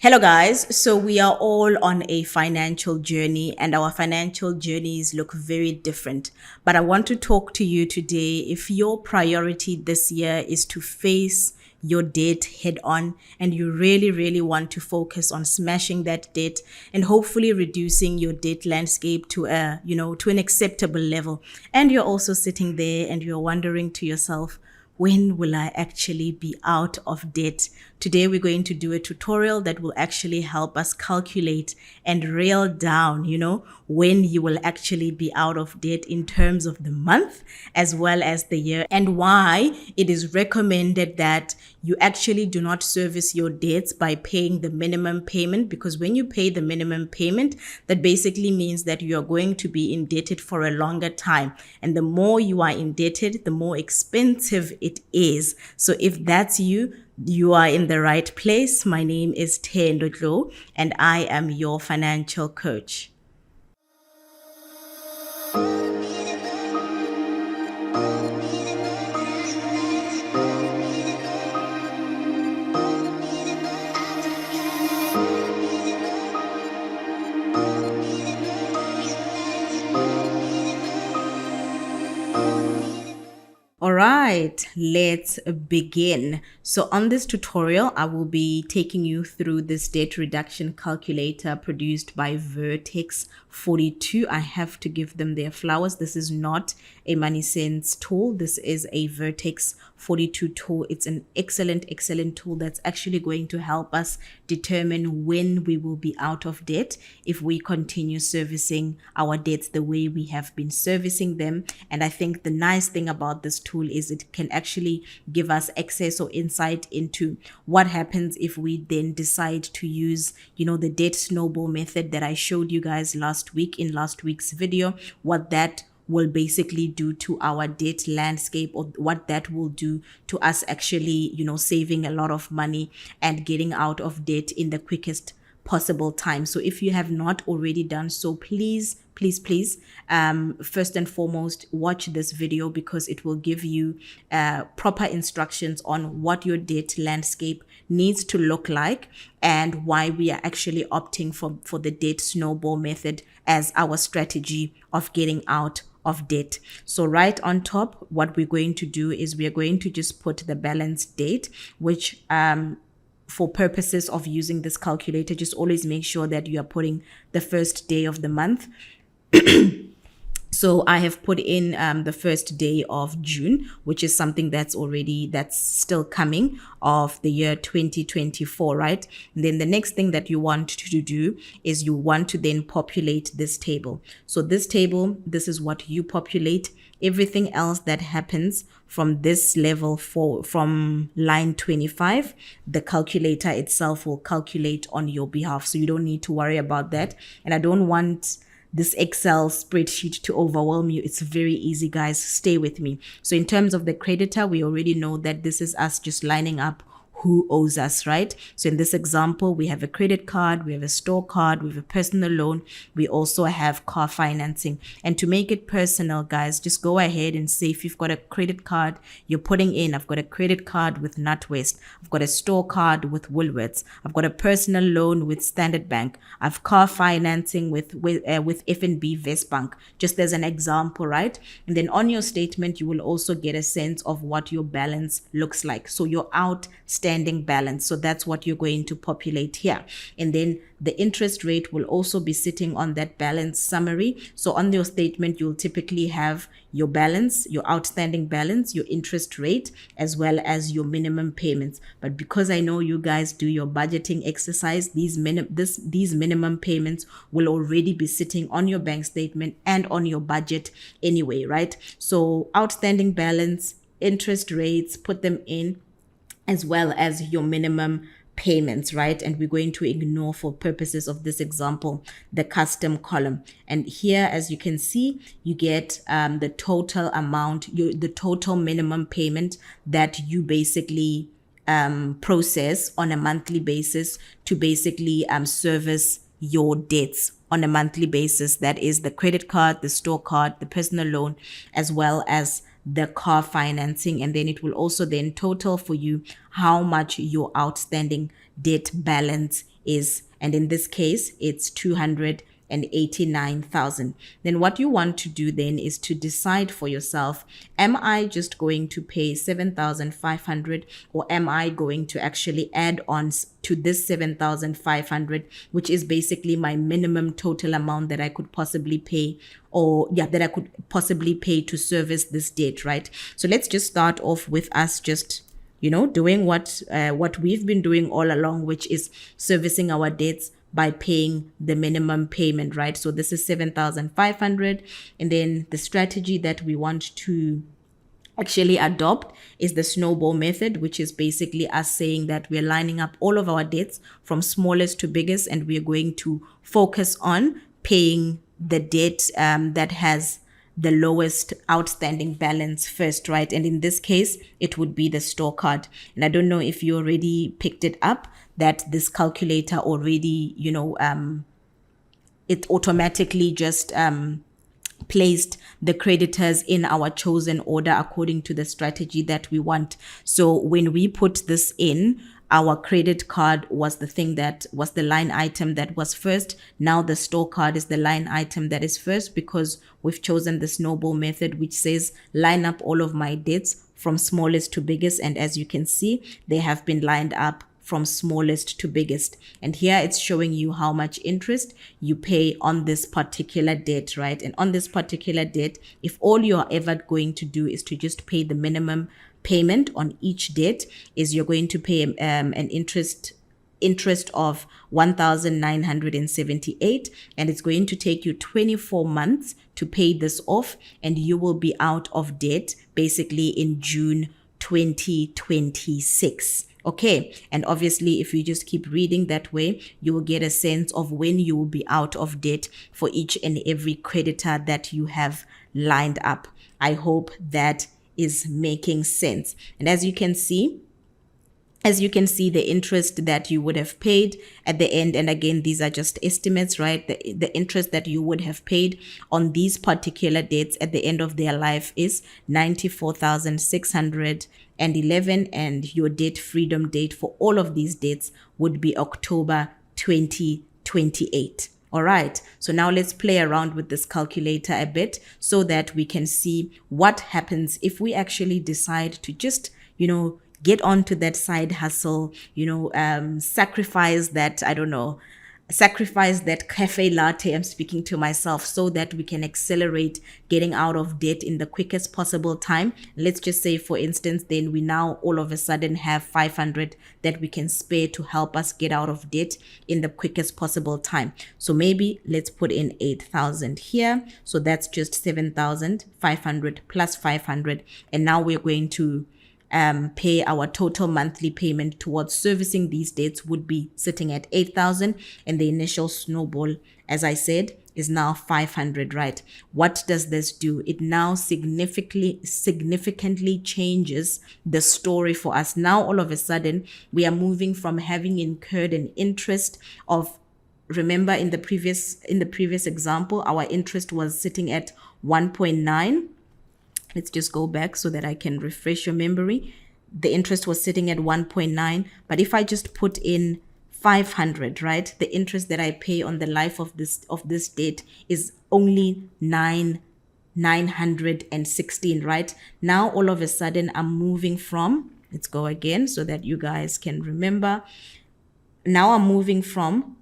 Hello, guys. So, we are all on a financial journey, and our financial journeys look very different. But I want to talk to you today. If your priority this year is to face your debt head on, and you really, really want to focus on smashing that debt and hopefully reducing your debt landscape to to an acceptable level, and you're also sitting there and you're wondering to yourself, when will I actually be out of debt? Today, we're going to do a tutorial that will actually help us calculate and rail down, when you will actually be out of debt in terms of the month as well as the year, and why it is recommended that you actually do not service your debts by paying the minimum payment, because when you pay the minimum payment, that basically means that you are going to be indebted for a longer time. And the more you are indebted, the more expensive it is. So if that's you, you are in the right place. My name is Tendo Dlo, and I am your financial coach. All right, let's begin. So on this tutorial, I will be taking you through this debt reduction calculator produced by Vertex 42. I have to give them their flowers. This is not a Money Sense tool. This is a Vertex 42 tool. It's an excellent tool that's actually going to help us determine when we will be out of debt if we continue servicing our debts the way we have been servicing them. And I think the nice thing about this tool is it can actually give us access or insight into what happens if we then decide to use, the debt snowball method that I showed you guys last week in last week's video, what that will basically do to our debt landscape, or what that will do to us actually, saving a lot of money and getting out of debt in the quickest possible time. So if you have not already done so, please, first and foremost, watch this video, because it will give you proper instructions on what your debt landscape needs to look like and why we are actually opting for the debt snowball method as our strategy of getting out of debt. So right on top, what we're going to do is we are going to just put the balance date, which for purposes of using this calculator, just always make sure that you are putting the first day of the month. So I have put in the first day of June, which is something that's still coming, of the year 2024, right? And then the next thing that you want to do is you want to then populate this table. So this table, this is what you populate. Everything else that happens from this level from line 25, the calculator itself will calculate on your behalf. So you don't need to worry about that. And I don't want this Excel spreadsheet to overwhelm you. It's very easy, guys. Stay with me. So in terms of the creditor, we already know that this is us just lining up who owes us, right? So in this example, we have a credit card, we have a store card, we have a personal loan, we also have car financing. And to make it personal, guys, just go ahead and say, if you've got a credit card, you're putting in, I've got a credit card with NatWest, I've got a store card with Woolworths, I've got a personal loan with Standard Bank, I've car financing with FNB Westbank, just as an example, right? And then on your statement, you will also get a sense of what your balance looks like. So your outstanding balance. So that's what you're going to populate here. And then the interest rate will also be sitting on that balance summary. So on your statement, you'll typically have your balance, your outstanding balance, your interest rate, as well as your minimum payments. But because I know you guys do your budgeting exercise, these minimum payments will already be sitting on your bank statement and on your budget anyway, right? So outstanding balance, interest rates, put them in, as well as your minimum payments, right? And we're going to ignore, for purposes of this example, the custom column. And here, as you can see, you get the total amount, the total minimum payment that you basically process on a monthly basis to basically service your debts on a monthly basis. That is the credit card, the store card, the personal loan, as well as the car financing. And then it will also then total for you how much your outstanding debt balance is, and in this case, it's 289,000. Then what you want to do then is to decide for yourself, am I just going to pay 7,500, or am I going to actually add on to this 7,500, which is basically my minimum total amount that I could possibly pay, or that I could possibly pay to service this debt, right? So let's just start off with us just doing what we've been doing all along, which is servicing our debts by paying the minimum payment, right? So this is 7,500. And then the strategy that we want to actually adopt is the snowball method, which is basically us saying that we're lining up all of our debts from smallest to biggest, and we're going to focus on paying the debt that has the lowest outstanding balance first, right? And in this case, it would be the store card. And I don't know if you already picked it up, that this calculator already, it automatically just placed the creditors in our chosen order according to the strategy that we want. So when we put this in, our credit card was the thing that was the line item that was first. Now the store card is the line item that is first, because we've chosen the snowball method, which says line up all of my debts from smallest to biggest. And as you can see, they have been lined up from smallest to biggest. And here it's showing you how much interest you pay on this particular debt, right? And on this particular debt, if all you're ever going to do is to just pay the minimum payment on each debt, is you're going to pay an interest of 1,978, and it's going to take you 24 months to pay this off, and you will be out of debt basically in June 2026. Okay, and obviously if you just keep reading that way, you will get a sense of when you will be out of debt for each and every creditor that you have lined up. I hope that is making sense. And as you can see, the interest that you would have paid at the end, and again, these are just estimates, right? The interest that you would have paid on these particular dates at the end of their life is 94,611, and your debt freedom date for all of these dates would be October 2028. All right, so now let's play around with this calculator a bit so that we can see what happens if we actually decide to just, get onto that side hustle, sacrifice that cafe latte. I'm speaking to myself, so that we can accelerate getting out of debt in the quickest possible time. Let's just say, for instance, then we now all of a sudden have 500 that we can spare to help us get out of debt in the quickest possible time. So maybe let's put in 8,000 here. So that's just 7,500 plus 500. And now we're going to pay our total monthly payment towards servicing these debts would be sitting at 8,000, and the initial snowball, as I said, is now 500, right? What does this do? It now significantly changes the story for us. Now all of a sudden we are moving from having incurred an interest of, remember in the previous example, our interest was sitting at 1.9. Let's just go back so that I can refresh your memory. The interest was sitting at 1.9, but if I just put in 500, right, the interest that I pay on the life of this debt is only 916, right? Now all of a sudden I'm moving from, let's go again so that you guys can remember. Now I'm moving from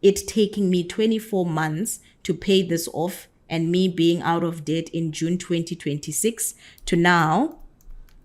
it taking me 24 months to pay this off and me being out of debt in June 2026 to now,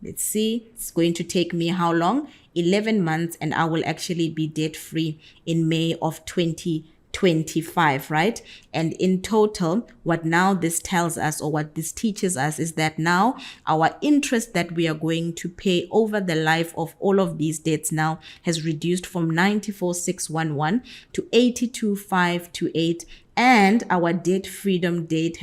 let's see, it's going to take me how long? 11 months, and I will actually be debt free in May of 2025, right? And in total, what now this tells us, or what this teaches us, is that now our interest that we are going to pay over the life of all of these debts now has reduced from 94,611 to 82,528. And our debt freedom date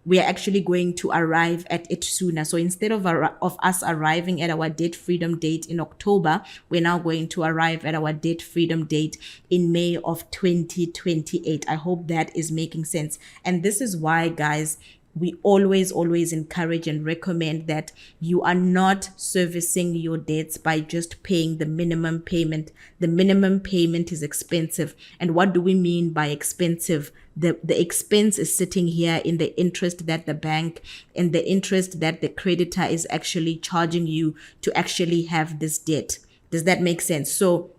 we are actually going to arrive at it sooner. So instead of us arriving at our debt freedom date in October, we're now going to arrive at our debt freedom date in May of 2028. I hope that is making sense. And this is why, guys, we always encourage and recommend that you are not servicing your debts by just paying the minimum payment. The minimum payment is expensive. And what do we mean by expensive? The expense is sitting here in the interest that the bank and the interest that the creditor is actually charging you to actually have this debt. Does that make sense? So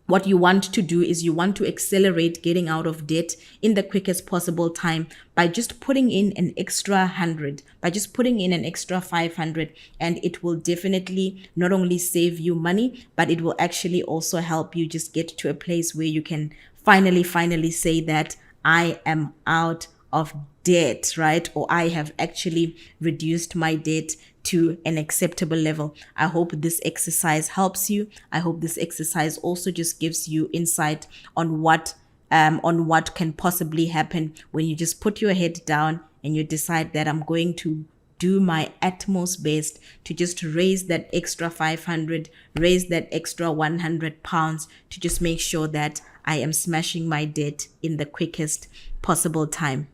what you want to do is you want to accelerate getting out of debt in the quickest possible time by just putting in an extra 100, by just putting in an extra 500, and it will definitely not only save you money, but it will actually also help you just get to a place where you can finally say that I am out of debt, right? Or I have actually reduced my debt to an acceptable level. I hope this exercise helps you. I hope this exercise also just gives you insight on what can possibly happen when you just put your head down and you decide that I'm going to do my utmost best to just raise that extra 500, raise that extra 100 pounds to just make sure that I am smashing my debt in the quickest possible time.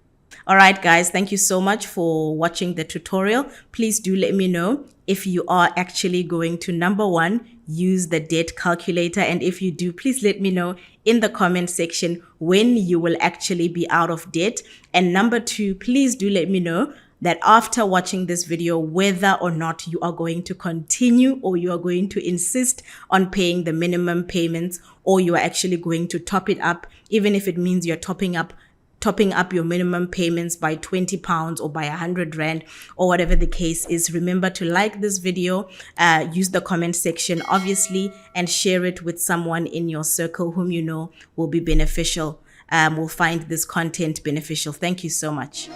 All right, guys, thank you so much for watching the tutorial. Please do let me know if you are actually going to, number one, use the debt calculator. And if you do, please let me know in the comment section when you will actually be out of debt. And number two, please do let me know that after watching this video, whether or not you are going to continue or you are going to insist on paying the minimum payments, or you are actually going to top it up, even if it means you're topping up your minimum payments by 20 pounds or by 100 rand or whatever the case is. Remember to like this video, use the comment section obviously, and share it with someone in your circle whom you know will be beneficial, will find this content beneficial. Thank you so much.